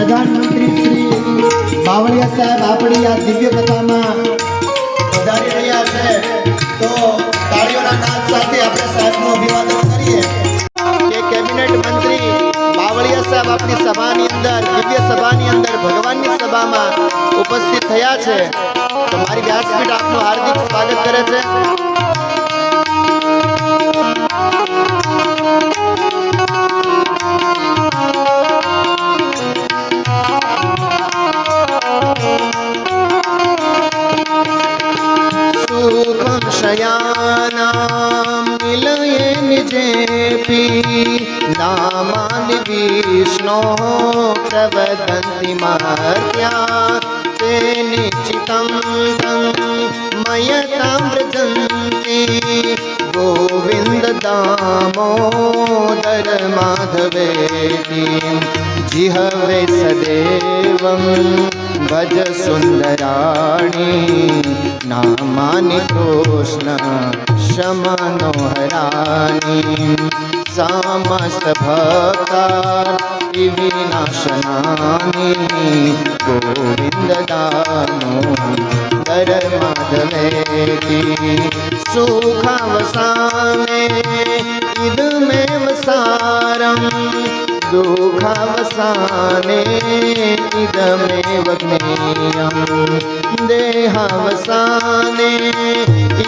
પ્રધાનમંત્રી શ્રી બાવળિયા સાહેબ આપણી આ દિવ્ય કથામાં પધારી રહ્યા છે, તો તાળીઓના નાદ સાથે આપણે સાહેબનું અભિવાદન કરીએ કે કેબિનેટ મંત્રી બાવળિયા સાહેબ આપણી સભાની અંદર, દિવ્ય સભાની અંદર, ભગવાનની સભામાં ઉપસ્થિત થયા છે. તો મારી વ્યાસપીઠ આપનું હાર્દિક સ્વાગત કરે છે. सुखं शयानां निलये निजेऽपि नामानि विष्णोः प्रवदन्ति महत्या ते निश्चितं तं मयतां व्रजन्ति गोविन्द दामोदर माधवेति जिहवे सदेवं भज सुन्दराणि नामानि कृष्ण शमनोहराणि समस्त भक्तार्ति विनाशनानि गोविन्द दामोदर माधवेति सुखावसाने इदमेव सारं दुःखावसाने इदमेव ज्ञेयं देहावसाने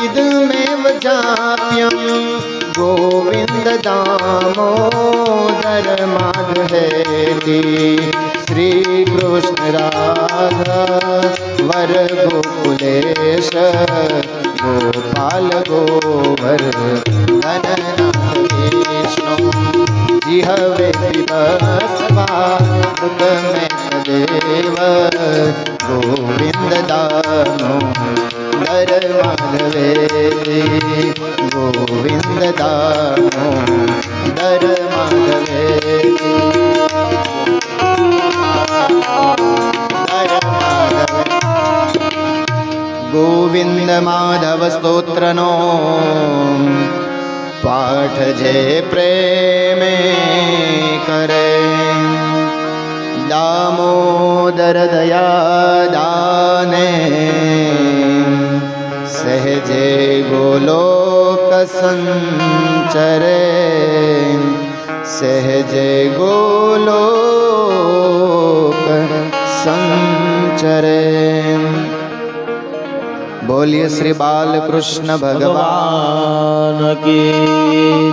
इदमेव जाप्यं गोविन्द दामोदर माधवेति श्रीकृष्ण राधा वर गोकुलेश गोपाल गोवर्धन विष्णु जिहवे विभस्वामृतमेव देव गोविन्द दामोदर माधवेति गोविन्द दामोदर माधवेति गोविन्द माधव स्तोत्रनो पाठ जे प्रेमे करे दामोदर दया दाने सहजे गोलोक संचरे सहजे गोलोक संचरे। बोलिए श्री बालकृष्ण भगवान की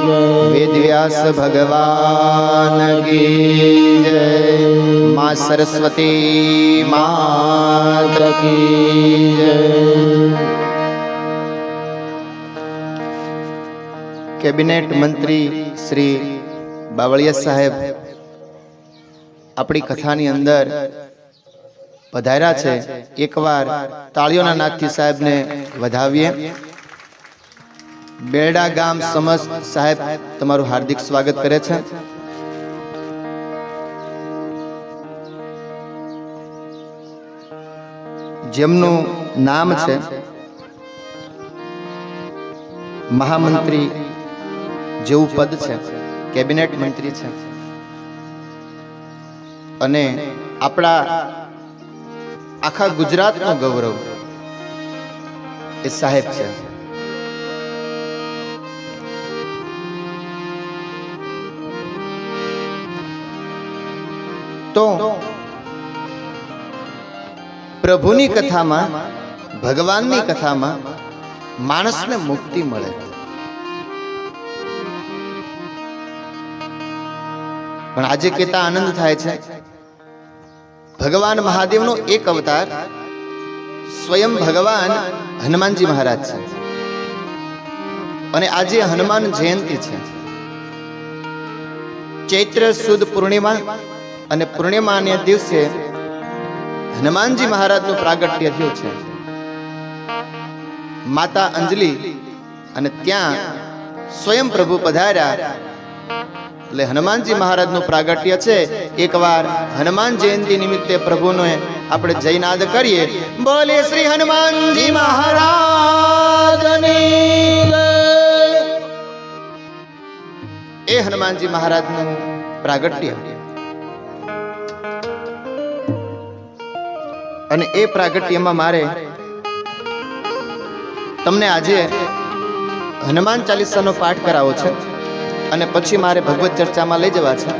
जय, वेदव्यास भगवान की जय, माँ सरस्वती माता की जय। कैबिनेट मंत्री श्री बावळिया साहेब अपनी कथानी अंदर पधार्या छे। एक बार ताळीओना नादथी साहेब ने વધાવીએ। बेलडा गाम समस्त साहेब तमारू हार्दिक स्वागत करे छे। जेमनु नाम छे महामंत्री जेवुं पद छे, कैबिनेट मंत्री छे अने आपड़ा आखा गुजरात नो गौरव ए साहेब छे। तो प्रभुनी कथा में, भगवाननी कथा में मानस ने मुक्ति मळे। पण आजे केता आनंद थाय छे। भगवान महादेव नो एक अवतार स्वयं भगवान हनुमान जी महाराज छे अने आजे हनुमान जयंती छे। चैत्र सुद पूर्णिमा अने पूर्णिमा ने दिवसे हनुमान जी महाराज नु प्रागट्य थयुं छे। माता अंजलि अने त्यां स्वयं प्रभु पधार्या એટલે હનુમાન जी महाराज નું પ્રાગટ્ય છે। એકવાર હનુમાન જયંતી નિમિત્તે પ્રભુનો આપણે જયનાદ કરીએ। બોલે શ્રી હનુમાનજી મહારાજની જય। એ હનુમાનજી મહારાજનું પ્રાગટ્ય અને એ પ્રાગટ્યમાં મારે તમને આજે હનુમાન ચાલીસાનો પાઠ કરાવો છે અને પછી મારે ભગવત ચર્ચામાં લઈ જવા છે।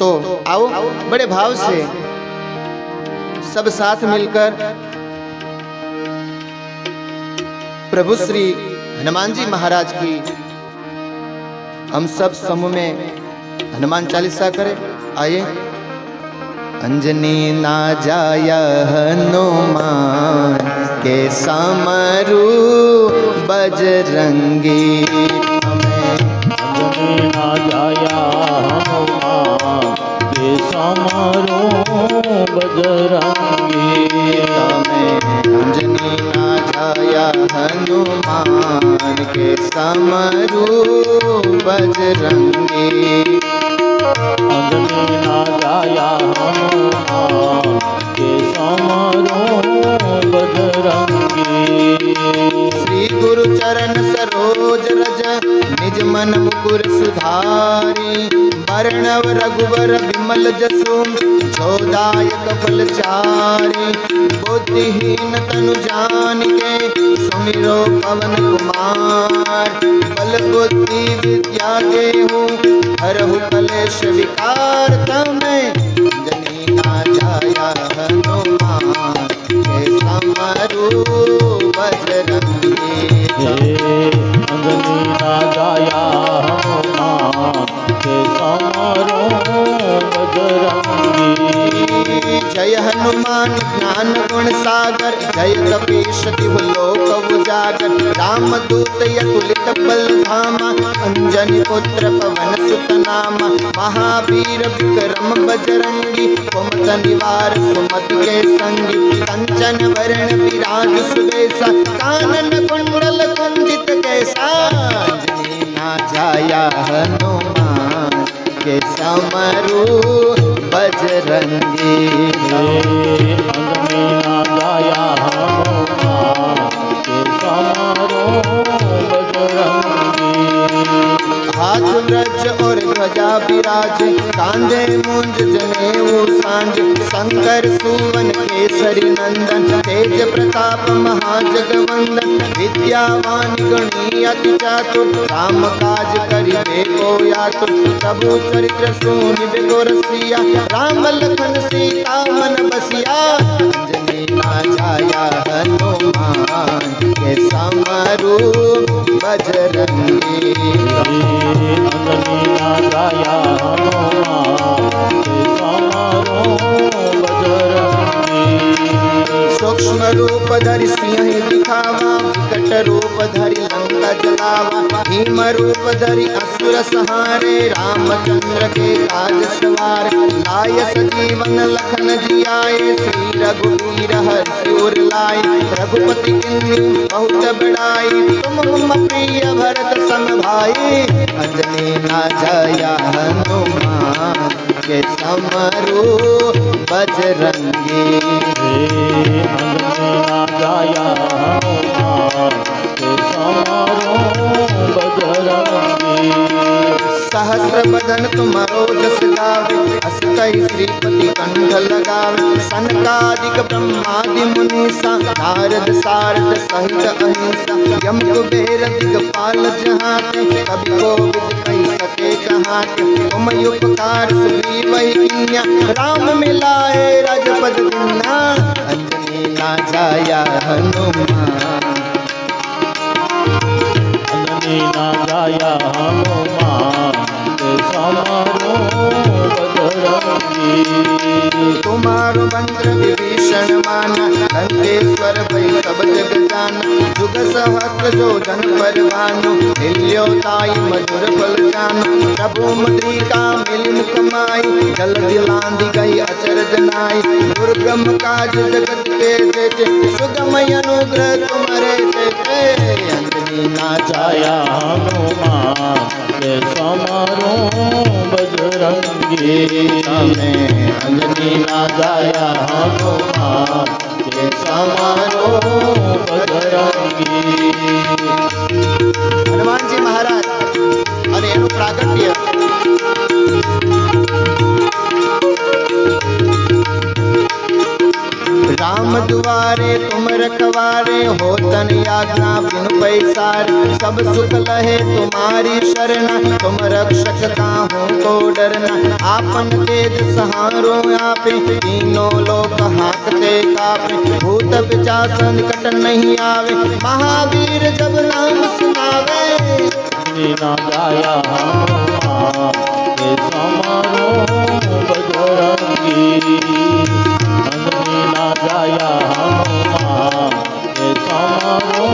तो आओ, बड़े भाव से सब साथ मिलकर प्रभु श्री हनुमान जी महाराज की हम सब समूह में हनुमान चालीसा करें। आइए। अंजनी ना जाया हनुमान के समरू बजरंगी, अंजनी ना जाया हनुमान के समरू बजरंगी। अंजनी ना जाया हनुमान के समरू बजरंगी, अंजनी ना जाया हनुमान के समरू बजरंगी। श्री गुरु चरण सरोज रज निज मन मुकुर सुधारी, वर्णव रघुवर विमल जसु जोदायक फलचारी। बुद्धिहीन तनु जानिके सुमिरो पवन कुमार, बल बुद्धि विद्या देहु हरहु कलेश विकार। तमै अंजनी ना जाया हनुमान के समरू बजरंगी, अंजनी ना जाया हनुमान के समरू बजरंगी। जय हनुमान ज्ञान गुण सागर, जय कपीश तिहु लोक उजागर। राम दूत अतुलित बल धामा, अंजनी पुत्र पवन सुत नामा। महावीर विक्रम बजरंगी, कुमत निवार सुमति के संगी। कंचन वरण विराज सुबेसा, कानन कुंडल कुंजित केसा। अंजनी ना जाया हनुमान के समरू बजरंगी, अंजनी ना जाया हनुमान के समरू बजरंगी। हाथ ब्रज और ध्वजा विराज, कांधे मूंज जनेऊ सांझ। शंकर सुवन केसरी नंदन, तेज प्रताप महाजगवंदन। विद्यावान गुणी अति चातुर, राम काज करिबे को आतुर। प्रभु चरित्र सुनिबे को रसिया, राम लखन सीता मन बसिया। अंजनी ना जाया हनुमान के समरू बजरंगी, अंजनी ना जाया हनुमान के समरू बजरंगी। सूक्ष्म रूप धरि सिंह दिखावा, विकट रूप धरि लंका जलावा। भीम रूप धरि असुर संहारे, रामचंद्र के काज सवारे। लाय सजीवन लखन जियाए, श्री रघुवीर हर्षि उर लाए। रघुपति किन्नी बहुत बड़ाई, तुम मम प्रिय भरत सम भाई। अंजनी ना जाया हनुमान के समरू बजरंगी, अंजनी ना जाया हनुमान के समरू बजरंगी। सहस्र बदन तुम्हारो जस गावे, अस कहि श्रीपति कंठ लगावे। सनकादिक ब्रह्मादि मुनीसा, नारद सारद सहित अहिंसा। यम कुबेर दिगपाल जहाते, कवि कोविद कहि सके कहाते। तुम उपकार सुग्रीवहि कीन्या, राम मिलाए राजपद दीन्हा। अंजनी ना जाया हनुमान, अंजनी ना जाया हनुमान के समरू बजरंगी। तुम्हारो मंत्र विभीषण माना, लंकेश्वर भई सब जग जाना। जुग सहस्र जो जन पर भानु, हिल्यो ताई मधुर फल जानु। प्रभु मुद्रिका मिलि मुख माई, जल्दी लांदी गई अचरज नाई। दुर्गम काज जगत के जेते, सुगम अनुग्रह तुम्हारे देते। अंजनी ना जाया हनुमान के समरू बजरंगी। अंजनी ना जाया हनुमान के समरू बजरंगी। हनुमान जी महाराज અને એનું પ્રાગટ્ય द्वारे तुम रखवारे हो तन आज्ञा बिनु पैसारे सब सुख लहे तुम्हारी शरणा तुम रक्षक काहू को डरना आपन तेज सहारो आपे तीनों लोक हाकते कापे भूत पिशाच निकट नहीं आवे महावीर जब नाम सुनावे ना जाया हनुमान के समारो बजरंगी अंजनी ना जाया हनुमान के समारो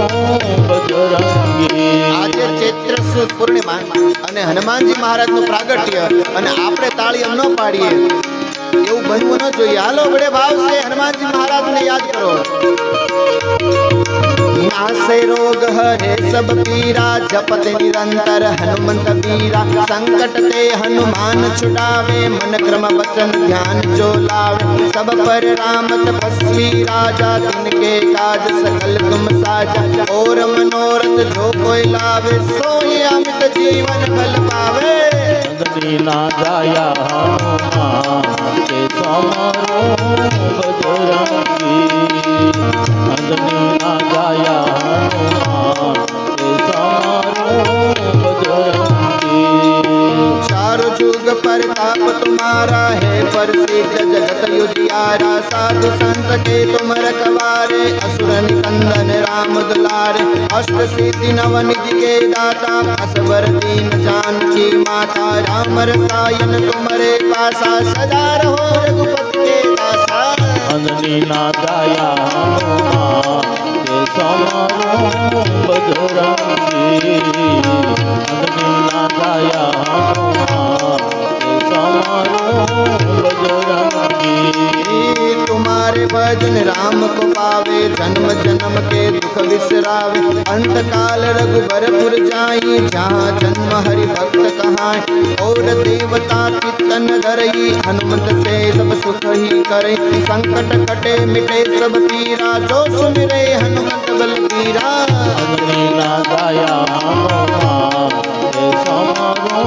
बजरंगी આજે ચૈત્ર સુદ પૂર્ણિમા અને હનુમાનજી મહારાજનું પ્રાગટ્ય અને આપણે તાળીઓ ન પાડીએ એવું બનવું ન જોઈએ. હાલો બડે ભાવ से હનુમાનજી મહારાજને યાદ કરો. नासे रोग हरे सब पीरा जपत निरंतर हनुमंत बीरा संकट ते हनुमान छुड़ावे मन क्रम वचन ध्यान जो लावे सब पर राम तपस्वी राजा तिनके काज सकल तुम साजा और मनोरथ जो कोई लावे सोई अमित जीवन फल पावे अंजनी ना जाया हनुमान के समारो बजरंगी अंजनी ना जाया हनुमान के समारो बजरंगी चारों जुग प्रताप तुम्हारा है प्रसिद्ध जगत उजियारा साधु संत के तुम रखवारे असुर निकंदन राम दुलारे अष्ट सिद्धि नव निधि के दाता असवर दीन जानकी माता राम रसायन तुम्हारे पासा सदा रहो रघुपति के दासा अंजनी ना जाया हनुमान के समारो बजरंगी अंजनी ना जाया हनुमान के समारो बजरंगी तुम्हारे भजन राम को पावे जन्म जन्म के दुख बिसरावे अंत काल रघुबरपुर जाई जहाँ जन्म हरि भक्त कहाई और देवता कीर्तन धरई हनुमत से सब सुख ही करे संकट कटे मिटे सब पीरा जो सुमिरे हनुमत बलबीरा अंजनी ना जाया हनुमान के समारो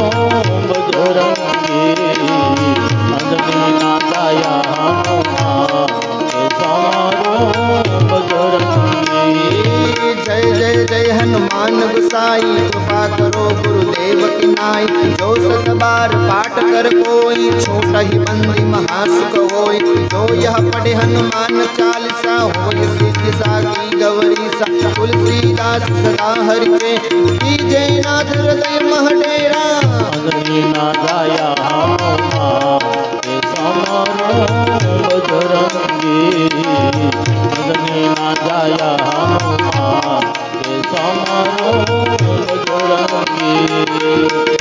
बजरंगी अंजनी ना जाया हनुमान के समारो बजरंगी जय जय जय हनुमान गुसाई कृपा करो गुरुदेव की नाई जो सत बार पाठ कर कोई छोटा ही बंदी महासुख होई जो यह पढ़े हनुमान चालीसा होय सिद्धि साकी गौरी सा तुलसीदास सदा हरि के की जय नाथ हृदय महडेरा अंजनी ना जाया हनुमान के समारो बजरंगी अंजनी ना जाया हनुमान के समारो बजरंगी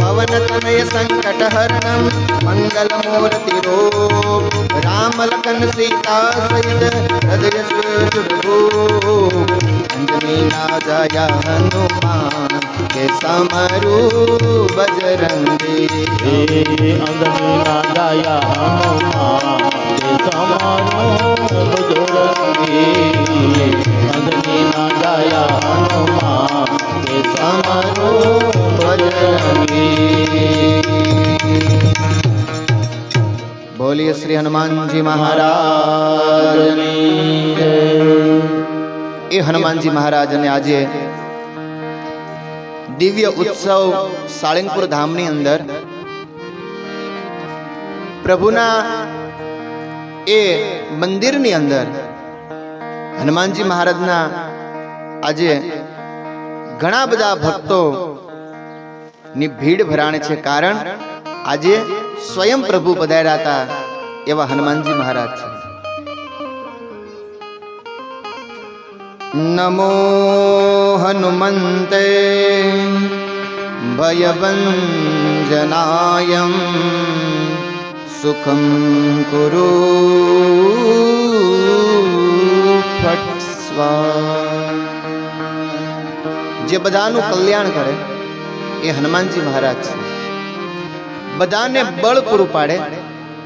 पवन तनय संकट हरणम मंगल मूर्ति रूप राम लखन सीता सहित हृदय सुरभूप अंजनी ना जाया हनुमान के समरू बजरंगी अंजनी ना जाया हनुमान के समारो बजरंगी अंजनी ना जाया हनुमान के समारो बजरंगी बोलिए श्री हनुमान जी महाराज એ હનુમાનજી મહારાજને આજે દિવ્ય ઉત્સવ સાળંગપુર ધામની અંદર પ્રભુના એ મંદિરની અંદર હનુમાનજી મહારાજના આજે ઘણા બધા ભક્તો ની ભીડ ભરાણી છે કારણ આજે સ્વયં પ્રભુ પધાર્યા હતા એવા હનુમાનજી મહારાજ છે. नमो हनुमन्ते भयभञ्जनायं सुखं कुरु फट् स्वाहा. જે બધાનું કલ્યાણ કરે એ હનુમાનજી મહારાજ છે. બધાને બળ પૂરું પાડે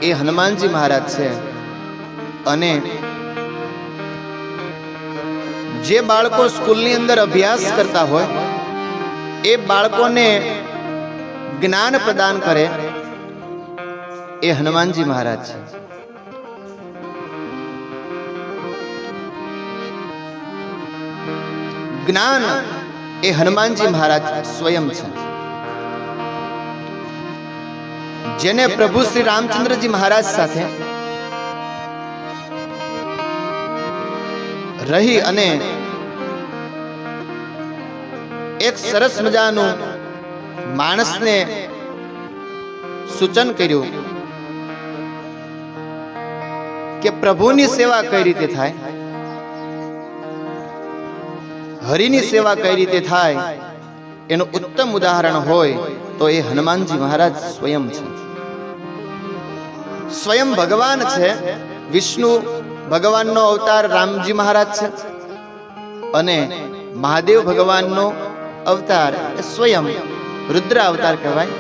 એ હનુમાનજી મહારાજ છે. અને જે બાળકો સ્કૂલની અંદર અભ્યાસ કરતા હોય એ બાળકોને જ્ઞાન પ્રદાન કરે એ હનુમાનજી મહારાજ છે. જ્ઞાન એ હનુમાનજી મહારાજ સ્વયં છે, જેને પ્રભુ શ્રી રામચંદ્રજી મહારાજ સાથે રહી અને એક સરસ મજાનું માણસને સૂચન કર્યું કે પ્રભુની સેવા કઈ રીતે થાય, હરિની સેવા કઈ રીતે થાય, એનું ઉત્તમ ઉદાહરણ હોય તો એ હનુમાનજી મહારાજ સ્વયં છે. સ્વયં ભગવાન છે. વિષ્ણુ ભગવાનનો અવતાર રામજી મહારાજ છે અને મહાદેવ ભગવાનનો અવતાર એ સ્વયં રુદ્ર અવતાર કહેવાય,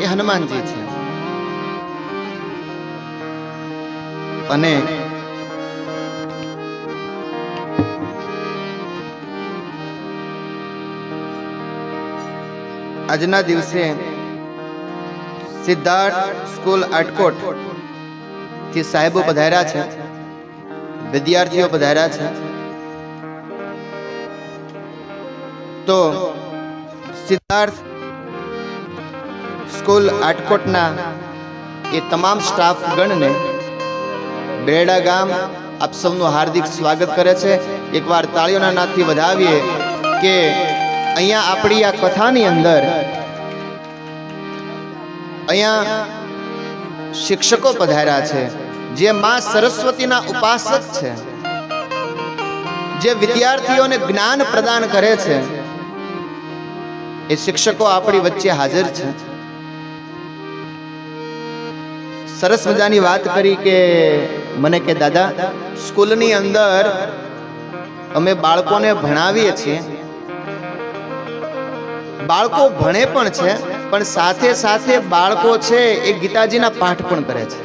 એ હનુમાનજી છે. અને આજના દિવસે સિદ્ધાર્થ સ્કૂલ આટકોટ થી સાહેબો પધાર્યા છે, વિદ્યાર્થીઓ પધાર્યા છે. તો સિદ્ધાર્થ સ્કૂલ આટકોટના એ તમામ સ્ટાફ ગણને બેરડા ગામ આપ સૌનું હાર્દિક સ્વાગત કરે છે. એકવાર તાળીઓના નાદથી વધાવીએ કે અહીંયા આપણી આ કથાની અંદર અહીંયા શિક્ષકો પધાર્યા છે, જે માં સરસ્વતીના ઉપાસક છે, જે વિદ્યાર્થીઓને જ્ઞાન પ્રદાન કરે છે. એ શિક્ષકો આપણી વચ્ચે હાજર છે. સરસ મજાની વાત કરી કે મને કે દાદા, સ્કૂલની અંદર અમે બાળકોને ભણાવીએ છીએ, બાળકો ભણે પણ છે, પણ સાથે સાથે બાળકો છે એ ગીતાજીના પાઠ પણ કરે છે.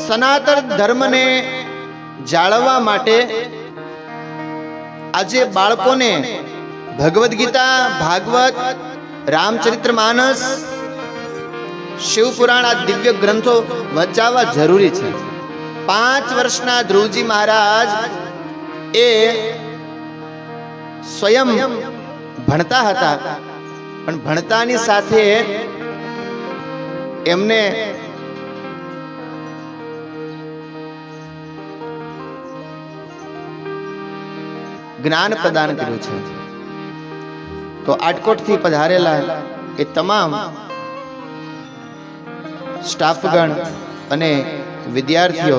સનાતન ધર્મને જાળવવા માટે આજે બાળકોને ભગવદ્ ગીતા, ભાગવત, રામચરિતમાનસ, શિવપુરાણ આ દિવ્ય ગ્રંથો વંચાવવા જરૂરી છે. 5 વર્ષના ધ્રુવજી મહારાજ એ સ્વયં ભણતા હતા, પણ ભણતાની સાથે એમને જ્ઞાન પ્રદાન કર્યું છે. તો આટકોટથી પધારેલા એ તમામ સ્ટાફગણ અને વિદ્યાર્થીઓ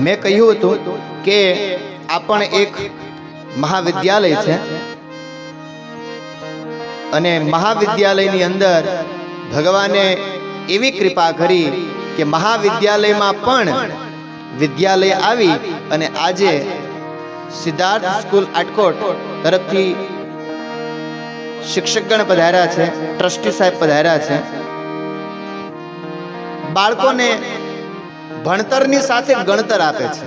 મેં કહ્યું હતું કે આ પણ એક મહાવિદ્યાલય છે અને મહાવિદ્યાલયની અંદર ભગવાને એવી કૃપા કરી કે મહાવિદ્યાલયમાં પણ વિદ્યાલય આવી અને આજે સિદ્ધાર્થ સ્કૂલ આટકોટ તરફથી શિક્ષકગણ પધાર્યા છે, ટ્રસ્ટી સાહેબ પધાર્યા છે. બાળકોને ભણતરની સાથે ગણતર આપે છે.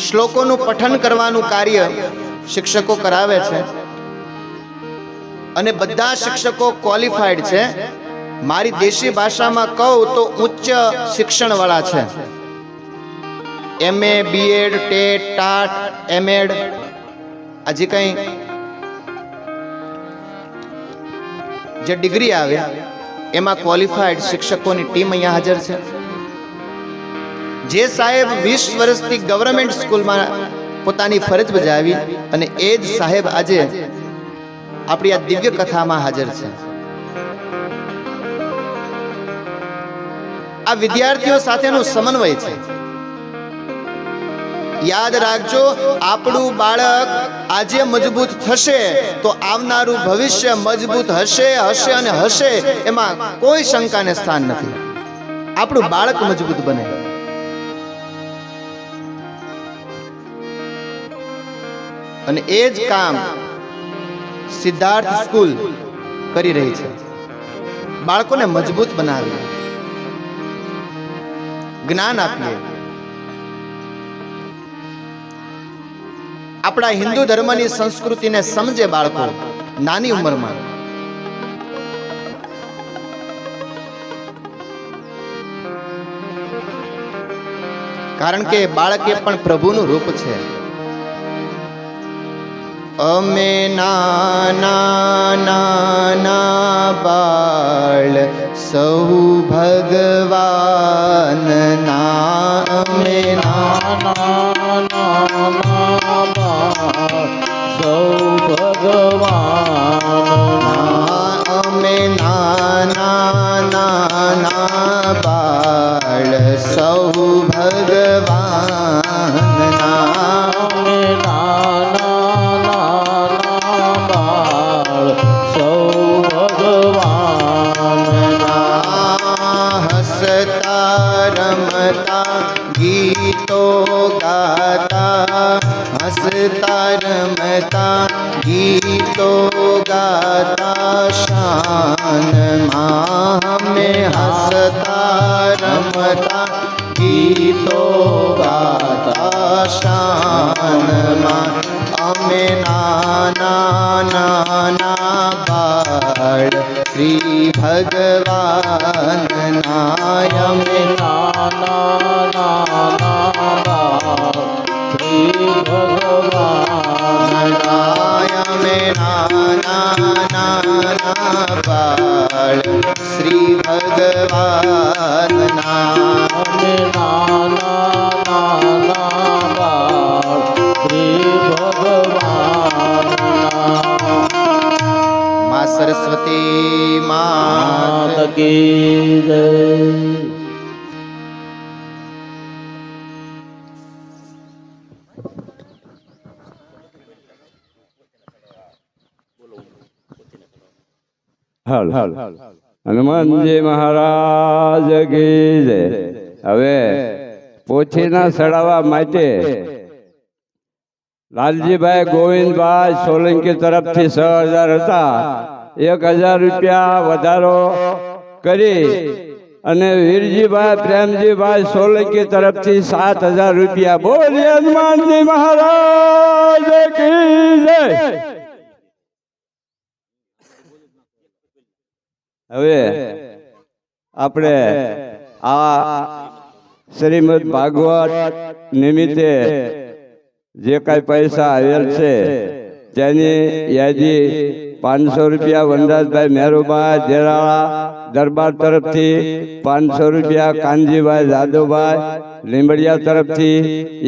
શ્લોકોનું પઠન કરવાનું કાર્ય શિક્ષકો કરાવે છે અને બધા શિક્ષકો ક્વોલિફાઈડ છે. મારી દેશી ભાષામાં કહું તો ઉચ્ચ શિક્ષણ વાળા છે. MA, BEd, TET, TAT, MEd આજે કઈ જે ડિગ્રી આવે એમાં ક્વોલિફાઈડ શિક્ષકોની ટીમ અહીંયા હાજર છે. જે સાહેબ 20 વર્ષથી ગવર્મેન્ટ સ્કૂલમાં પોતાની ફરજ બજાવી અને એ જ સાહેબ આજે આપણી આ દિવ્ય કથામાં હાજર છે. આ વિદ્યાર્થીઓ સાથેનું સમન્વય છે. યાદ રાખજો, આપણું બાળક આજે મજબૂત થશે તો આવનારું ભવિષ્ય મજબૂત હશે હશે અને હશે, એમાં કોઈ શંકાને સ્થાન નથી. આપણું બાળક મજબૂત બને. અને એ જ કામ સિદ્ધાર્થ સ્કૂલ કરી રહી છે. બાળકોને મજબૂત બનાવીએ, જ્ઞાન આપીએ. આપણા હિન્દુ ધર્મની સંસ્કૃતિને સમજે બાળકો નાની ઉંમરમાં. કારણ કે બાળક એ પણ પ્રભુનું રૂપ છે. અમે નાના નાના બાળ સૌ ભગવાનના, અમે સૌ ભગવાન, અમે નાના નાના બાળ સૌ ભગવાનના, અમે નાના બાળ સૌ ભગવાનના. હસતા રમતા ગીતો ગાતા, હસતા રમતા ગીતો ગાતા શાનમાં, અમે હસતા રમતા ગીતો ગાતા શાનમાં, અમે નાના નાના બાળ શ્રી ભગવાનના, અમે નાના બાળ શ્રી ભગવાનના, અમે નાના નાના બાળ શ્રી ભગવાનના, અમે નાના બાળ શ્રી ભગવાનના. મા સરસ્વતી માત કી જય. હનુમાનજી મહારાજ કી જય. હવે પોથીના સડાવવા માટે લાલજીભાઈ ગોવિંદભાઈ સોલંકી તરફથી 6,000 હતા. 1,000 રૂપિયા વધારો કરી અને વીરજીભાઈ પ્રેમજીભાઈ સોલંકી તરફથી 7,000 રૂપિયા. બોલીએ હનુમાનજી મહારાજ કી જય. હવે આપણે આ શ્રીમદ ભાગવત નિમિત્તે જે કાંઈ પૈસા આવેલ છે તેની યાદી 500 રૂપિયા વનરાજભાઈ મેરુભાઈ જેરાળા દરબાર તરફથી, 500 રૂપિયા કાનજીભાઈ જાદવભાઈ લીંબડિયા તરફથી,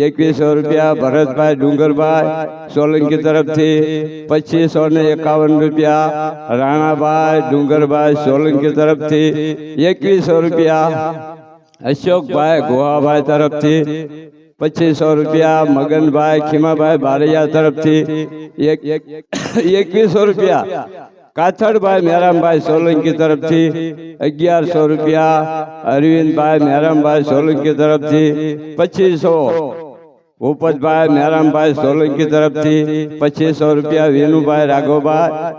2100 રૂપિયા ભરતભાઈ ડુંગરભાઈ સોલંકી તરફથી, 2551 રૂપિયા રાણાભાઈ ડુંગરભાઈ સોલંકી તરફથી, 2100 રૂપિયા અશોકભાઈ ગોહાભાઈ તરફથી, 2500 રૂપિયા મગનભાઈ ખીમાભાઈ બારૈયા તરફથી, 2100 રૂપિયા કાથડભાઈ મેરામભાઈ સોલંકી તરફથી, 1100 રૂપિયા અરવિંદભાઈ મેરામભાઈ સોલંકી તરફથી, 2500 ભૂપતભાઈ મેરામભાઈ સોલંકી તરફથી, 2500 રૂપિયા વિનુભાઈ રાઘવભાઈ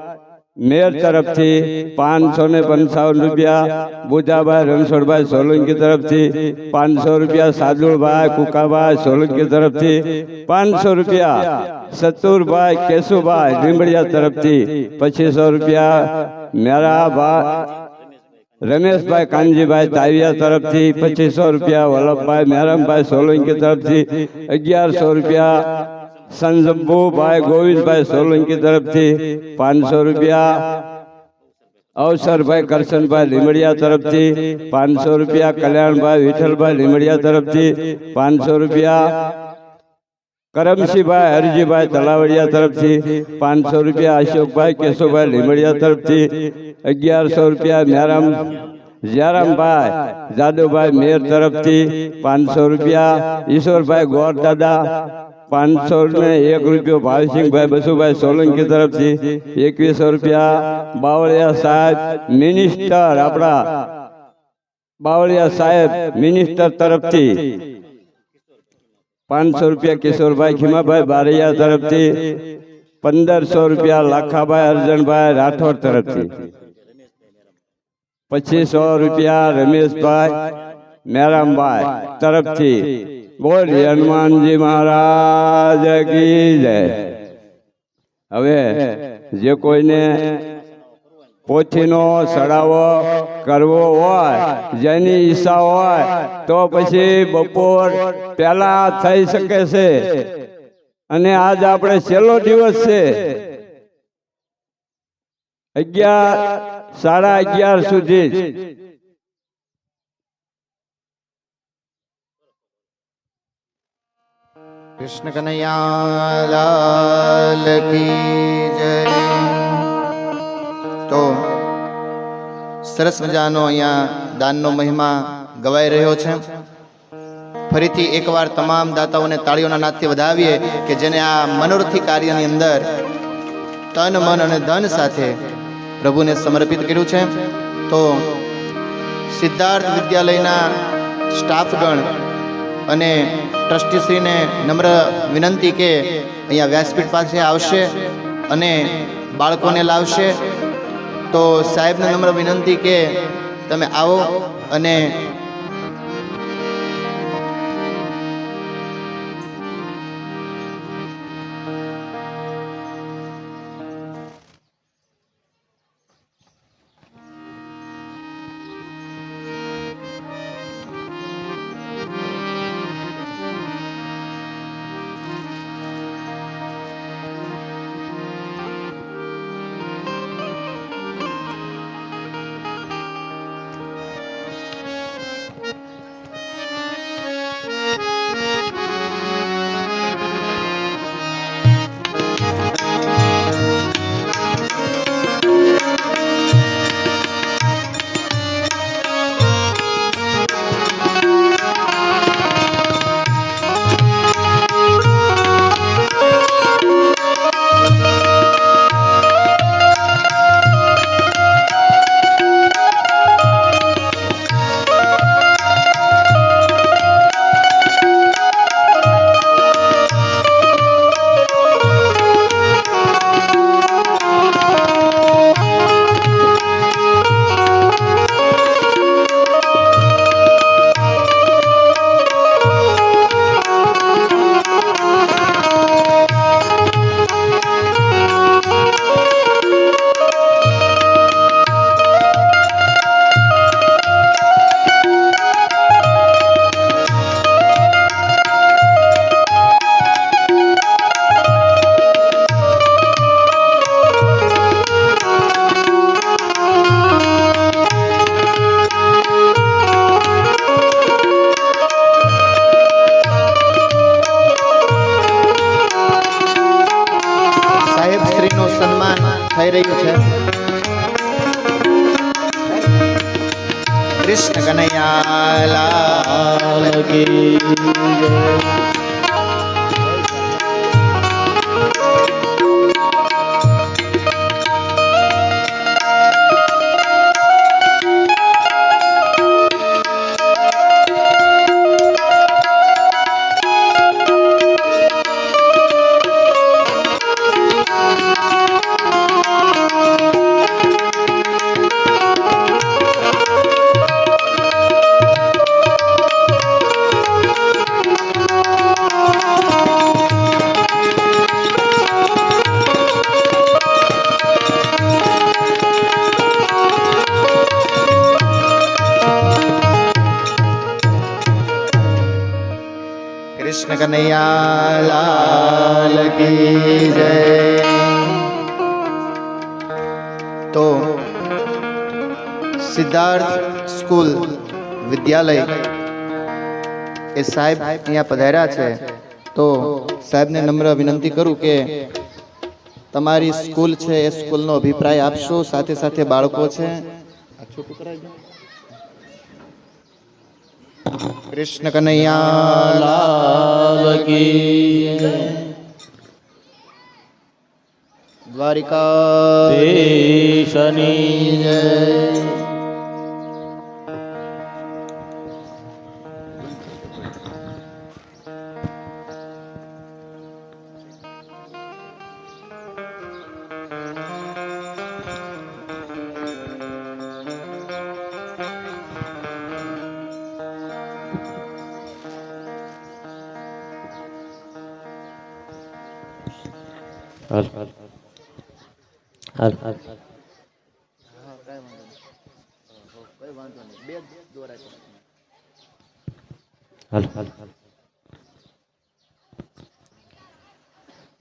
મેર તરફથી, 555 રૂપિયા બુજાભાઈ રણછોડભાઈ સોલંકી તરફથી, 500 રૂપિયા સાદુળભાઈ કુકાભાઈ સોલંકી તરફથી, 500 રૂપિયા સતુરભાઈ કેશુભાઈ લીંબડિયા તરફથી, 2500 રૂપિયા મેરાભાઈ રમેશભાઈ કાનજીભાઈ તાવિયા તરફથી, 2500 રૂપિયા વલ્લભભાઈ મેરામભાઈ સોલંકી તરફથી, 1100 રૂપિયા સંજંબુભાઈ ગોવિંદભાઈ સોલંકી તરફથી, 500 રૂપિયા અવસરભાઈ કરશનભાઈ લીંબડિયા તરફથી, 500 રૂપિયા કલ્યાણભાઈ વિઠ્ઠલભાઈ લીંબડિયા તરફથી, 500 રૂપિયા કરમસિંહભાઈ હરજીભાઈ તલાવડિયા તરફથી, 500 રૂપિયા અશોકભાઈ કેશુભાઈ લીંબડિયા તરફથી, 1100 રૂપિયા જયરામભાઈ જાદવભાઈ મેર તરફથી, 500 રૂપિયા ઈશ્વરભાઈ ગોરદાદા, 501 રૂપિયો ભાવસિંહભાઈ બસુભાઈ સોલંકી તરફથી, 2100 રૂપિયા બાવળિયા સાહેબ મિનિસ્ટર આપણા બાવળિયા સાહેબ મિનિસ્ટર તરફથી, 500 રૂપિયા કિશોરભાઈ ખીમાભાઈ બારૈયા તરફથી, 1500 રૂપિયા લાખાભાઈ અર્જનભાઈ રાઠોડ તરફથી, 2500 રૂપિયા રમેશભાઈ મેરામભાઈ તરફથી. બોલી હનુમાનજી મહારાજ કી જય. હવે જે કોઈને પોથીનો સડાવો કરવો હોય, જેની ઈચ્છા હોય તો પછી બપોર પહેલા થઈ શકે છે. અને આજ આપણે છેલ્લો દિવસ છે, 11 સાડા 11 સુધી. કૃષ્ણ કનૈયા લાલ કી જય. તો સરસ મજાનો અહીંયા દાનનો મહિમા ગવાઈ રહ્યો છે. ફરીથી એકવાર તમામ દાતાઓને તાળીઓના નાદથી વધાવીએ કે જેને આ મનોરથી કાર્યની અંદર તન મન અને ધન સાથે પ્રભુને સમર્પિત કર્યું છે. તો સિદ્ધાર્થ વિદ્યાલયના સ્ટાફગણ અને ટ્રસ્ટીશ્રીને નમ્ર વિનંતી કે અહીંયા વ્યાસપીઠ પાસે આવશે અને બાળકોને લાવશે. તો સાહેબને નમ્ર વિનંતી કે તમે આવો અને થઈ રહ્યું છે. કૃષ્ણ કનૈયા લાલ કી જય. કૃષ્ણ કનૈયા લાલ કી જય. તો સિદ્ધાર્થ સ્કૂલ વિદ્યાલય એ સાહેબ અહીંયા પધાર્યા છે. તો સાહેબને નમ્ર વિનંતી કરું કે તમારી સ્કૂલ છે એ સ્કૂલનો અભિપ્રાય આપશો. સાથે સાથે બાળકો છે. કૃષ્ણ કનૈયા લાલ કી જય. દ્વારિકાધીશની જય.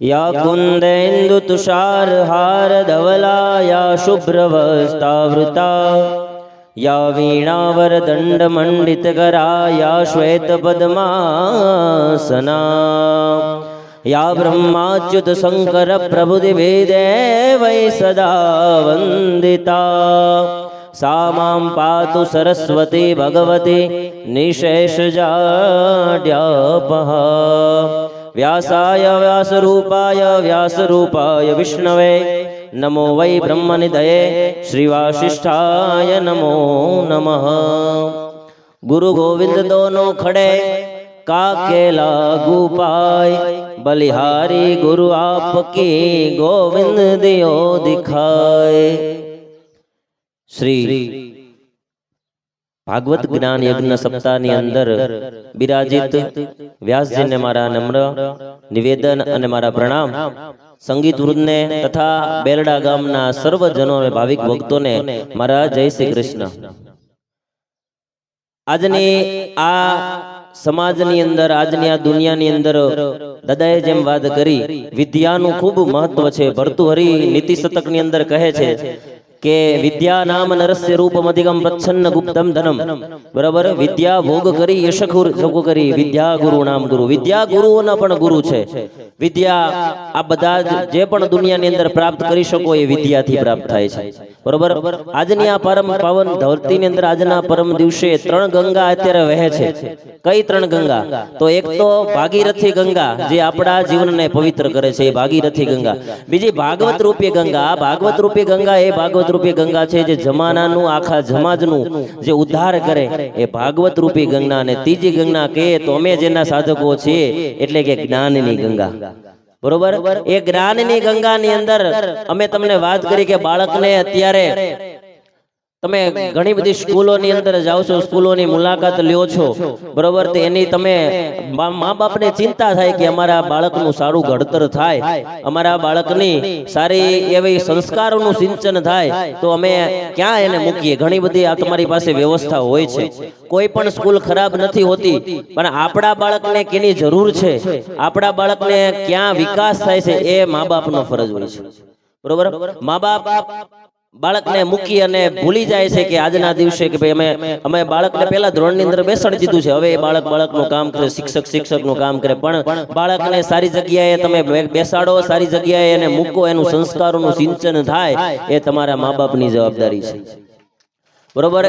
या कुन्देन्दु तुषार हार धवला या शुभ्रवस्तावृता या वीणावरदण्ड मंडितकरा या श्वेत पद्मासना या ब्रह्माच्युत शंकर प्रभुदिभिः वै सदा वन्दिता सा मां पातु सरस्वती भगवती निशेषजाड्यापः व्यासाय व्यासरूपाय विष्णवे नमो वै ब्रह्मनिधये श्रीवासिष्ठाय नमो नमः। गुरु गोविंद दोनों खड़े काके लागू पाए बलिहारी गुरु आपकी गोविंद दियो दिखाए। श्री भागवत ज्ञान यज्ञ सप्ताह ની અંદર બિરાજિત વ્યાસજીને મારા નમ્ર નિવેદન અને મારા પ્રણામ, સંગીત વૃંદને તથા બેરડા ગામના સર્વજનો અને ભાવિક ભક્તોને મારા જય શ્રી કૃષ્ણ। આજની આ સમાજની અંદર, આજની આ દુનિયાની અંદર દાદાએ જેમ વાત કરી, વિદ્યાનું ખૂબ મહત્વ છે। ભર્તુહરિ નીતિ શતકની અંદર કહે છે કે વિદ્યા નામ નરસ્ય રૂપમ અધિગમ પ્રચ્છન્ન ગુપ્તમ ધનમ। બરાબર, વિદ્યા ભોગ કરી યશખુર સગો કરી વિદ્યા ગુરુ નામ ગુરુ। વિદ્યા ગુરુઓના પણ ગુરુ છે। વિદ્યા આ બધા જે પણ દુનિયાની અંદર પ્રાપ્ત કરી શકો એ વિદ્યાથી પ્રાપ્ત થાય છે। બરોબર, આજની આ પરમ પાવન ધરતીની અંદર આજના પરમ દિવસે 3 ગંગા અત્યારે વહે છે। કઈ 3 ગંગા? તો એક તો ભાગીરથી ગંગા જે આપણા જીવનને પવિત્ર કરે છે, એ ભાગીરથી ગંગા। બીજી ભાગવત રૂપી ગંગા। આ ભાગવત રૂપી ગંગા એ ભાગવત રૂપી ગંગા છે જે જમાનાનું, આખા સમાજનું જે ઉદ્ધાર કરે એ ભાગવત રૂપી ગંગા। અને ત્રીજી ગંગા કે તો અમે જેના સાધકો છીએ એટલે કે જ્ઞાનની ગંગા। બરોબર, એ જ્ઞાનની ગંગાની અંદર અમે તમને વાત કરી કે બાળકને અત્યારે તમે ઘણી બધી સ્કૂલોની અંદર જાઓ છો, સ્કૂલોની મુલાકાત લ્યો છો, બરોબર, તો એની તમે મા બાપને ચિંતા થાય કે અમારા બાળકનું સારું ઘડતર થાય, અમારા બાળકની સારી એવી સંસ્કારોનું સિંચન થાય, તો અમે ક્યાં એને મૂકીએ? ઘણી બધી આ તમારી પાસે વ્યવસ્થા હોય છે। કોઈ પણ સ્કૂલ ખરાબ નથી હોતી, પણ આપણા બાળકને કેની જરૂર છે, આપણા બાળકને ક્યાં વિકાસ થાય છે, એ મા બાપનો ફરજ હોય છે। બરોબર, મા બાપ બાળકને મૂકી અને ભૂલી જાય છે કે આજના દિવસે કે ભાઈ અમે બાળકને પહેલા ધોરણની અંદર બેસાડી દીધું છે, હવે એ બાળકનું કામ કરે, શિક્ષકનું કામ કરે। પણ બાળકને સારી જગ્યાએ તમે બેસાડો, સારી જગ્યાએ એને મૂકો, એનું સંસ્કારોનું સિંચન થાય, એ તમારા મા બાપની જવાબદારી છે। બરોબર,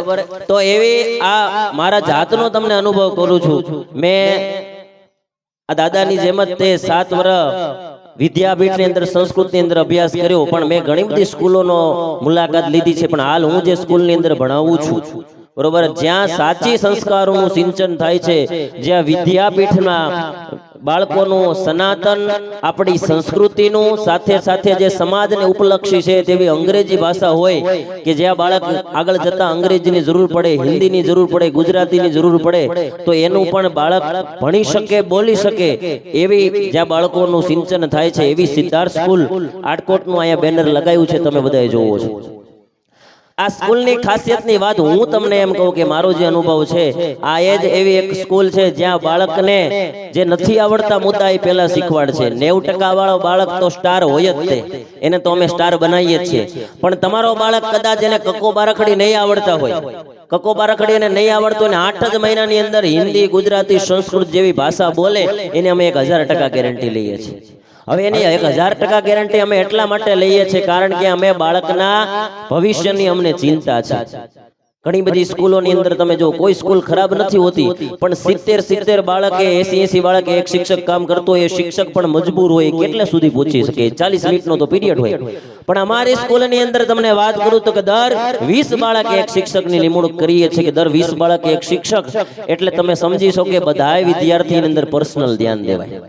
તો એવી આ મારા જાતનો તમને અનુભવ કરું છું। મેં આ દાદાની જેમ જ તે 7 વર્ષ વિદ્યાપીઠની અંદર સંસ્કૃતની અંદર અભ્યાસ કર્યો, પણ મેં ઘણી બધી સ્કૂલોનો મુલાકાત લીધી છે। પણ હાલ હું જે સ્કૂલની અંદર ભણાવું છું, બરોબર, જ્યાં સાચી સંસ્કારોનું સિંચન થાય છે, જ્યાં વિદ્યાપીઠના બાળકોનું સનાતન આપણી સંસ્કૃતિનું સાથે સાથે જે સમાજને ઉપલક્ષી છે તેવી અંગ્રેજી ભાષા હોય કે જ્યાં બાળક આગળ જતા અંગ્રેજીની જરૂર પડે, હિન્દીની જરૂર પડે, ગુજરાતીની જરૂર પડે, તો એનું પણ બાળક ભણી શકે, બોલી શકે, એવી જ્યાં બાળકોનું સિંચન થાય છે, એવી સિદ્ધાર્થ સ્કૂલ આટકોટનું અહીંયા બેનર લગાવ્યું છે, તમે બધાએ જોવો છો। આ સ્કૂલની ખાસિયતની વાત હું તમને એમ કહું કે મારો જે અનુભવ છે, આ એ જ એવી એક સ્કૂલ છે જ્યાં બાળકને જે નથી આવડતા મુદ્દા એ પહેલા શીખવાડ છે। 90% વાળો બાળક તો સ્ટાર હોય જ તે, એને તો અમે સ્ટાર બનાવીએ જ છીએ। પણ તમારો બાળક કદાચ એને કક્કો બારખડી નહીં આવડતા હોય, કક્કો બારખડી એને નહીં આવડતો અને 8 જ મહિનાની અંદર હિન્દી, ગુજરાતી, સંસ્કૃત જેવી ભાષા બોલે, એને અમે 1000% ગેરંટી લઈએ છીએ। હવે એની 1000% ગેરંટી અમે એટલા માટે લઈએ છીએ કારણ કે અમે બાળકના ભવિષ્યની અમને ચિંતા છે। ઘણી બધી સ્કૂલોની અંદર તમે જો કોઈ સ્કૂલ ખરાબ નથી હોતી, પણ 70 બાળકે 80 બાળકે એક શિક્ષક કામ કરતો હોય, એ શિક્ષક પણ મજબૂર હોય, કેટલે સુધી પહોંચી શકે? 40 મિનિટનો તો પીરિયડ હોય। પણ અમારી સ્કૂલની અંદર તમને વાત કરું તો કે દર 20 બાળકે એક શિક્ષકની નિમણૂક કરીએ છીએ, કે દર 20 બાળકે એક શિક્ષક, એટલે તમે સમજી શકો કે બધા વિદ્યાર્થીની અંદર પર્સનલ ધ્યાન દેવાય।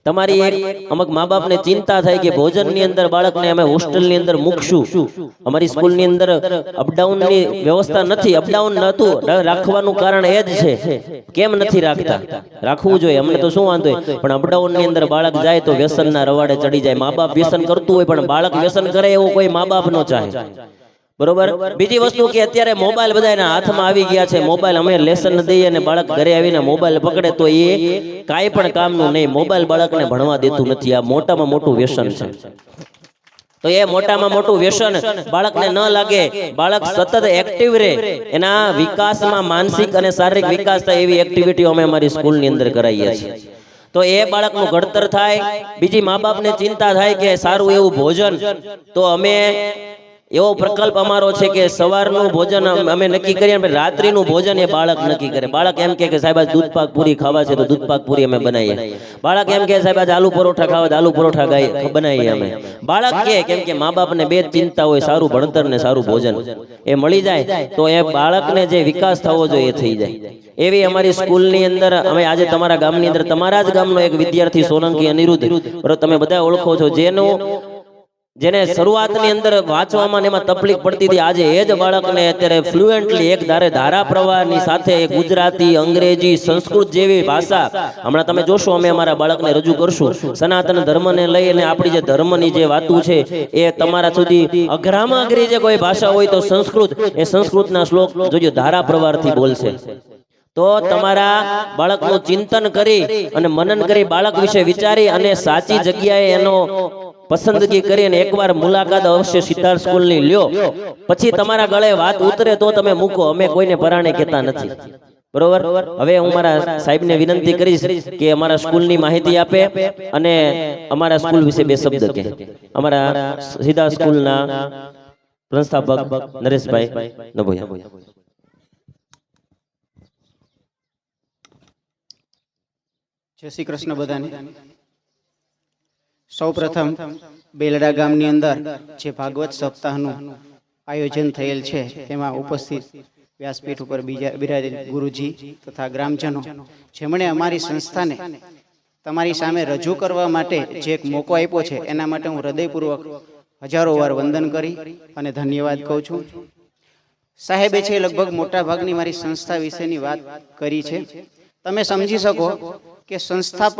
તમારી એક અમુક મા બાપને ચિંતા થાય કે ભોજનની અંદર બાળકને અમે હોસ્ટેલની અંદર મૂકશું। અમારી સ્કૂલની અંદર અપડાઉનની વ્યવસ્થા નથી, અપડાઉન નહોતું રાખવાનું કારણ એ જ છે, કેમ નથી રાખતા? રાખવું જોઈએ, અમને તો શું વાંધો હોય, પણ અપડાઉનની અંદર બાળક જાય તો વ્યસનના રવાડે ચડી જાય। મા બાપ વ્યસન કરતું હોય પણ બાળક વ્યસન કરે એવો કોઈ મા બાપ ન ચાહે। બરોબર. બીજી વસ્તુ કે અત્યારે મોબાઈલ બધાના હાથમાં આવી ગયા છે. મોબાઈલ અમે લેસન દઈએ અને બાળક ઘરે આવીને મોબાઈલ પકડે તો એ કાંઈ પણ કામનું નહીં. મોબાઈલ બાળકને ભણવા દેતું નથી. આ મોટામાં મોટું વ્યસન છે. તો એ મોટામાં મોટું વ્યસન બાળકને ન લાગે, બાળક સતત એક્ટિવ રહે, એના વિકાસમાં માનસિક અને શારીરિક વિકાસ થાય એવી એક્ટિવિટીઓ અમે અમારી સ્કૂલની અંદર કરાવીએ છીએ. તો એ બાળકનું ઘડતર થાય. બીજી મા બાપને ચિંતા થાય કે સારું એવું ભોજન, તો અમે એવો પ્રકલ્પ અમારો છે કે સવારનું ભોજન અમે નક્કી કરીએ, રાત્રિનું ભોજન એ બાળક નક્કી કરે. બાળક એમ કે સાહેબ આજ દૂધ પાક પૂરી ખાવા છે તો દૂધ પાક પૂરી અમે બનાવીએ. બાળક એમ કે સાહેબ આજ આલુ પરોઠા ખાવા, આલુ પરોઠા બનાવીએ અમે. બાળક કે કેમ કે મા બાપને બે ચિંતા હોય, સારું ભણતર ને સારું ભોજન. એ મળી જાય તો એ બાળકને જે વિકાસ થવો જોઈએ એ થઈ જાય. એવી અમારી સ્કૂલની અંદર અમે આજે તમારા ગામની અંદર, તમારા જ ગામનો એક વિદ્યાર્થી સોલંકી અનિરુદ્ધ, તમે બધા ઓળખો છો, જેને શરૂઆતની અંદર વાંચવામાં એમાં તકલીફ પડતી હતી, આજે એ જ બાળકને અત્યારે ફ્લુએન્ટલી એક ધારા પ્રવાહની સાથે ગુજરાતી, અંગ્રેજી, સંસ્કૃત જેવી ભાષા હમણાં તમે જોશો અમે અમારા બાળકને રજૂ કરશું. સનાતન ધર્મને લઈને આપણી જે ધર્મની જે વાતો છે એ તમારા સુધી અઘરામાં અઘરી જે કોઈ ભાષા હોય તો સંસ્કૃત, એ સંસ્કૃતના શ્લોક જોજો ધારા પ્રવાહથી બોલશે. તો તમારા બાળકનું ચિંતન કરી અને મનન કરી, બાળક વિશે વિચારી અને સાચી જગ્યાએ એનો પસંદગી કરી અને એકવાર મુલાકાત અવશ્ય સિદ્ધાર્થ સ્કૂલની લ્યો. પછી તમારા ગળે વાત ઉતરે તો તમે મૂકો. અમે કોઈને પરાણે કહેતા નથી. બરોબર. હવે હું મારા સાહેબને વિનંતી કરીશ કે અમારા સ્કૂલની માહિતી આપે અને અમારા સ્કૂલ વિશે બે શબ્દ કહે. અમારા સિદ્ધાર્થ સ્કૂલના સંસ્થાપક નરેશભાઈ નભોયા. જય શ્રી કૃષ્ણ બધાને. સૌપ્રથમ બેલડા ગામની અંદર જે ભાગવત સપ્તાહનું આયોજન થયેલ છે તેમાં ઉપસ્થિત વ્યાસપીઠ ઉપર બિરાજેલ ગુરુજી તથા ગ્રામજનો, જેમણે અમારી સંસ્થાને તમારી સામે રજૂ કરવા માટે જે એક મોકો આપ્યો છે, એના માટે હું હૃદયપૂર્વક હજારો વાર વંદન કરી અને ધન્યવાદ કહું છું. સાહેબે છે લગભગ મોટા ભાગની મારી સંસ્થા વિશેની વાત કરી છે. તમે સમજી શકો કે સંસ્થાપક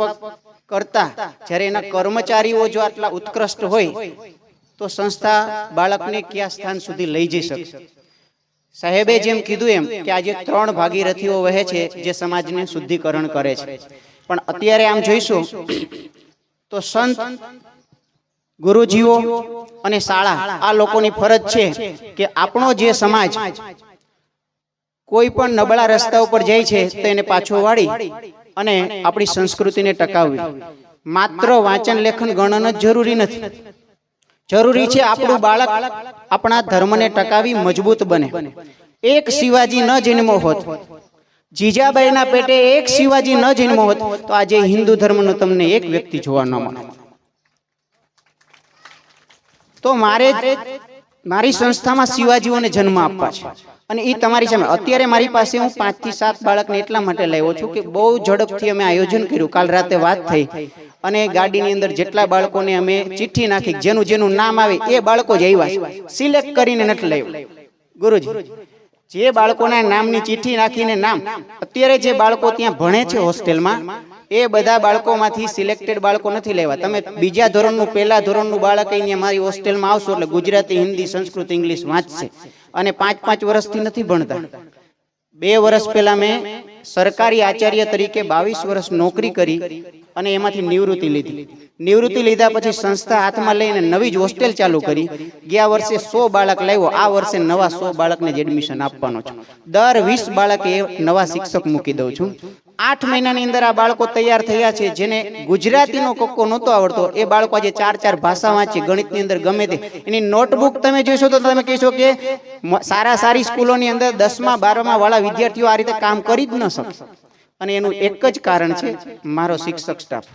કરતા જ્યારે એના કર્મચારીઓ જો આટલા ઉત્કૃષ્ટ હોય તો સંસ્થા બાળકને કયા સ્થાન સુધી લઈ જઈ શકે. સાહેબે જેમ કીધું એમ કે આજે 3 ભાગીરથીઓ વહે છે જે સમાજને શુદ્ધિકરણ કરે છે. પણ અત્યારે આમ જોઈશું તો સંત, ગુરુજીઓ અને શાળા, આ લોકોની ફરજ છે કે આપણો જે સમાજ કોઈ પણ નબળા રસ્તા ઉપર જાય છે તો એને પાછો વાળી અને આપણી સંસ્કૃતિને ટકાવવી. માત્ર વાંચન લેખન ગણન જ જરૂરી નથી. જરૂરી છે આપણું બાળક આપણા ધર્મને ટકાવી મજબૂત બને. એક શિવાજી ન જન્મો હોત, જીજાબાઈના પેટે એક શિવાજી ન જન્મો હોત તો આજે હિન્દુ ધર્મનો તમને એક વ્યક્તિ જોવા ન મળે. તો મારી સંસ્થામાં શિવાજીઓને જન્મ આપવા છે અને એ તમારી સામે. અત્યારે મારી પાસે હું 5 થી 7 બાળકને એટલા માટે લાવ્યો છું કે બહુ ઝડપથી અમે આયોજન કર્યું. કાલ રાતે વાત થઈ અને ગાડીની અંદર જેટલા બાળકોને અમે ચિઠ્ઠી નાખી, જેનું જેનું નામ આવે એ બાળકો જ આવ્યા છે, સિલેક્ટ કરીને નથી લાવ્યો. ગુરુજી જે બાળકોના નામની ચિઠ્ઠી નાખીને નામ, અત્યારે જે બાળકો ત્યાં ભણે છે હોસ્ટેલમાં, એ બધા બાળકોમાંથી સિલેક્ટેડ બાળકો નથી લેવા. તમે બીજા ધોરણનું, પહેલા ધોરણનું બાળક અહીંયા મારી હોસ્ટેલમાં આવશો એટલે ગુજરાતી, હિન્દી, સંસ્કૃત, ઇંગ્લિશ વાંચશે અને 5-5 વર્ષથી નથી ભણતા. 2 વર્ષ પહેલા મેં સરકારી આચાર્ય તરીકે 22 વર્ષ નોકરી કરી અને એમાંથી નિવૃત્તિ લીધી. નિવૃત્તિ લીધા પછી સંસ્થા હાથમાં લઈને નવી જ હોસ્ટેલ ચાલુ કરી. ગયા વર્ષે 100 બાળક લાવ્યો, આ વર્ષે નવા 100 બાળકને જ એડમિશન આપવાનો છું. દર 20 બાળકે નવા શિક્ષક મૂકી દઉં છું. 8 મહિનાની અંદર આ બાળકો તૈયાર થયા છે. જેને ગુજરાતીનો કક્કો નહોતો આવડતો એ બાળકો આજે 4 ભાષા વાંચે, ગણિતની અંદર ગમે તે. એની નોટબુક તમે જોઈશો તો તમે કહેશો કે સારી સ્કૂલોની અંદર 10મા 12મા વાળા વિદ્યાર્થીઓ આ રીતે કામ કરી જ ન શકે. અને એનું એક જ કારણ છે મારો શિક્ષક સ્ટાફ.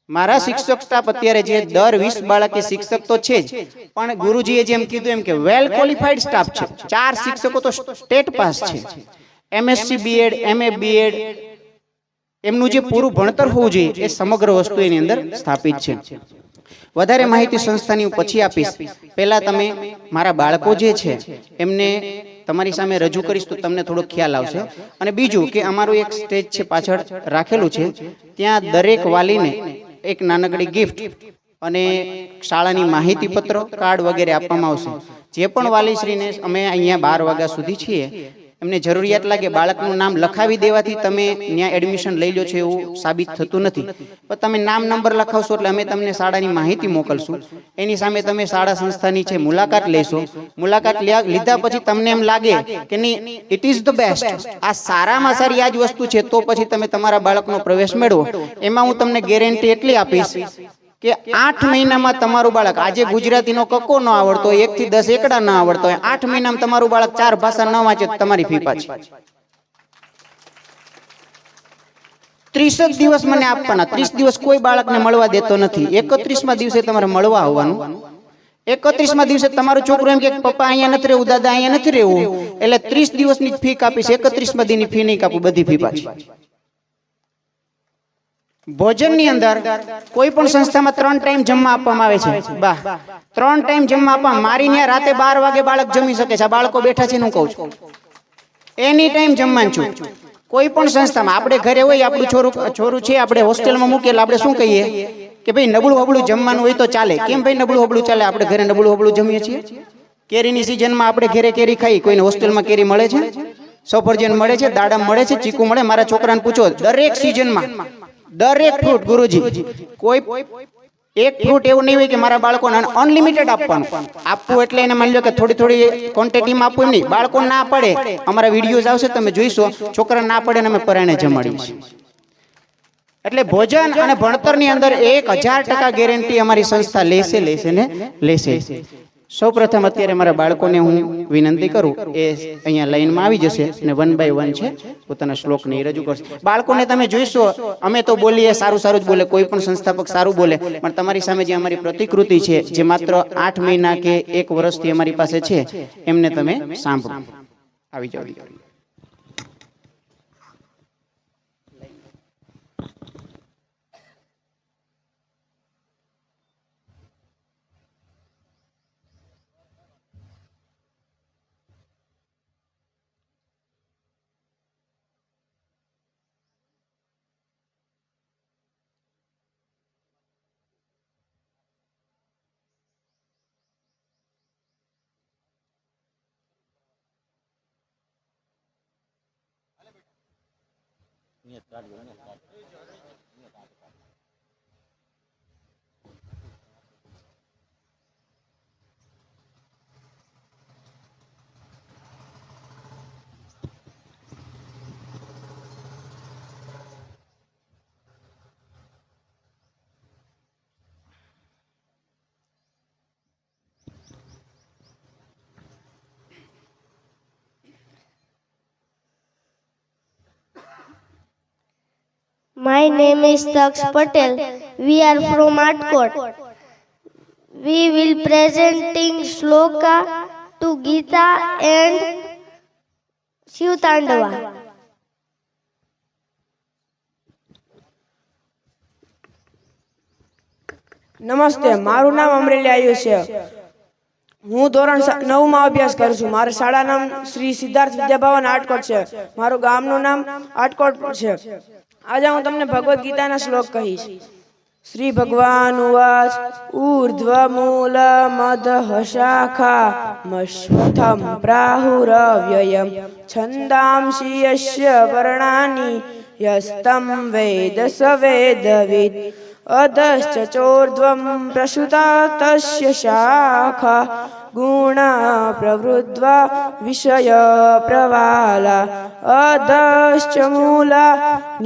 મારા શિક્ષક સ્ટાફ અત્યારે જે દર 20 બાળકે શિક્ષક તો છે જ, પણ ગુરુજીએ જેમ કીધું એમ કે વેલ ક્વોલિફાઈડ સ્ટાફ છે. 4 શિક્ષકો તો સ્ટેટ પાસ છે, MSc બીએડ, MA બીએડ, એમનું જે પૂરું ભણતર હોવું જોઈએ એ સમગ્ર વસ્તુ એની અંદર સ્થાપિત છે. વધારે માહિતી સંસ્થાની હું પછી આપીશ. પહેલા તમે મારા બાળકો જે છે એમને તમારી સામે રજૂ કરીશ તો તમને થોડો ખ્યાલ આવશે. અને બીજું કે અમારું એક સ્ટેજ છે પાછળ રાખેલું છે, ત્યાં દરેક વાલીને એક નાનકડી ગિફ્ટ અને શાળાની માહિતી પત્રો કાર્ડ વગેરે આપવામાં આવશે. જે પણ વાલીશ્રીને અમે અહીંયા 12 વાગ્યા સુધી છીએ એમને જરૂરિયાત લાગે બાળકનું નામ લખાવી દેવાથી તમે ત્યાં એડમિશન લઈ લો છો એવું સાબિત થતું નથી. પણ તમે નામ નંબર લખાવશો એટલે અમે તમને શાળાની માહિતી મોકલશું. એની સામે તમે શાળા સંસ્થાની છે મુલાકાત લેશો. મુલાકાત લીધા પછી તમને એમ લાગે કે નહીં ઇટ ઇઝ ધ બેસ્ટ, આ સારામાં સારી આ જ વસ્તુ છે, તો પછી તમે તમારા બાળકનો પ્રવેશ મેળવો. એમાં હું તમને ગેરંટી એટલી આપીશ કે 8 મહિનામાં તમારું બાળક, આજે ગુજરાતીનો કક્કો ન આવડતો હોય, 1 થી 10 એકડા ન આવડતો હોય, 8 મહિનામાં તમારું બાળક 4 ભાષા ન વાંચે તો તમારી ફી પાછી. 30 દિવસ મને આપવાના. 30 દિવસ કોઈ બાળકને મળવા દેતો નથી. 31મા દિવસે તમારે મળવા આવવાનું. 31મા દિવસે તમારું છોકરું એમ કે પપ્પા અહીંયા નથી રહેવું, દાદા અહીંયા નથી રહેવું, એટલે 30 દિવસની ફી કાપીશ, 31મા દીની ફી નહીં કાપું, બધી ફી પાછી. ભોજનની અંદર કોઈ પણ સંસ્થામાં 3 ટાઈમ જમવા આપવામાં આવે છે. 3 ટાઈમ જમવા આપવા. મારી ત્યાં રાતે 12 વાગે બાળક જમી શકે છે. આ બાળકો બેઠા છે હું કહું છું, એની ટાઈમ જમવાનું છું. કોઈ પણ સંસ્થામાં આપણે ઘરે હોય, આપણું છોરું છે, આપણે હોસ્ટેલમાં મૂકેલા, આપણે શું કહીએ કે ભાઈ નબળું હબળું જમવાનું હોય તો ચાલે. કેમ ભાઈ નબળું હબળું ચાલે? આપણે ઘરે નબળું હબળું જમીએ છીએ. કેરીની સિઝનમાં આપણે ઘરે કેરી ખાઈ, કોઈને હોસ્ટેલમાં કેરી મળે છે, સફરજન મળે છે, દાડમ મળે છે, ચીકુ મળે. મારા છોકરાને પૂછો, દરેક સિઝનમાં દરેક ફ્રૂટ, ગુરુજી કોઈ એક ફ્રૂટ એવું નહીં હોય કે મારા બાળકોને અનલિમિટેડ આપવાનું. આપવું એટલે એને માની લો કે થોડી થોડી ક્વોન્ટિટીમાં આપવું એમ નહીં. બાળકો ના પડે, અમારા વિડીયોઝ આવશે તમે જોઈશો, છોકરા ના પડે ને અમે પરાણે જમાડીશું. એટલે ભોજન અને ભણતરની અંદર 1000% ગેરંટી અમારી સંસ્થા લેશે. સૌપ્રથમ અત્યારે મારા બાળકોને હું વિનંતી કરું, એ અહીંયા લાઈનમાં આવી જશે અને 1 by 1 છે પોતાના શ્લોકને રજૂ કરશે. બાળકોને તમે જોઈશો, અમે તો બોલીએ સારું સારું જ બોલે, કોઈ પણ સંસ્થાપક સારું બોલે, પણ તમારી સામે જે અમારી પ્રતિકૃતિ છે, જે માત્ર 8 મહિના કે 1 વર્ષથી અમારી પાસે છે, એમને તમે સાંભળો. આવી જાઓ. My name is Daksh Patel. We are from Atkot. We will presenting shloka to Gita and Shiv Tandava. નમસ્તે, મારું નામ અમરેલી આયુષ છે. હું ધોરણ 9માં અભ્યાસ કરું છું. મારું શાળા નામ શ્રી સિદ્ધાર્થ વિદ્યાભવન આટકોટ છે. મારું ગામનું નામ આટકોટ છે. આજે હું તમને ભગવદ્ ગીતાના શ્લોક કહીશ. શ્રી ભગવાન ઉવાચ ઊર્ધ્વમૂલ મદઃ શાખા મશ્વથમ પ્રાહુરવ્યયમ છંદાંસી યસ્ય વર્ણાની યસ્તમ વેદ સ વેદવિદ અધશ્ચ ચોર્ધ્વમ પ્રસુતા તસ્ય શાખા ગુણ પ્રવૃદ્ધા વિષય પ્રવાલા અધશ્ચ મૂલા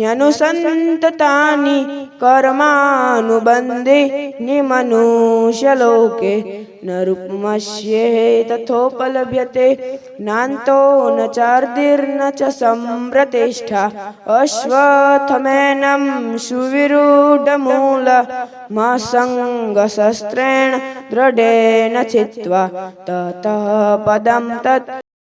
ન્યનુસંતતાની કર્માનુબંધે નિમનુષ્યલોકે ન રૂપમસ્યે તથોપલભ્યતે નાન્તો ન ચાર્દિર્ન ચ સંપ્રતિષ્ઠા અશ્વત્થમેનં સુવિરૂઢમૂલ મસંગશસ્ત્રેણ દ્રઢેન છિત્વા તતઃ પદમ તત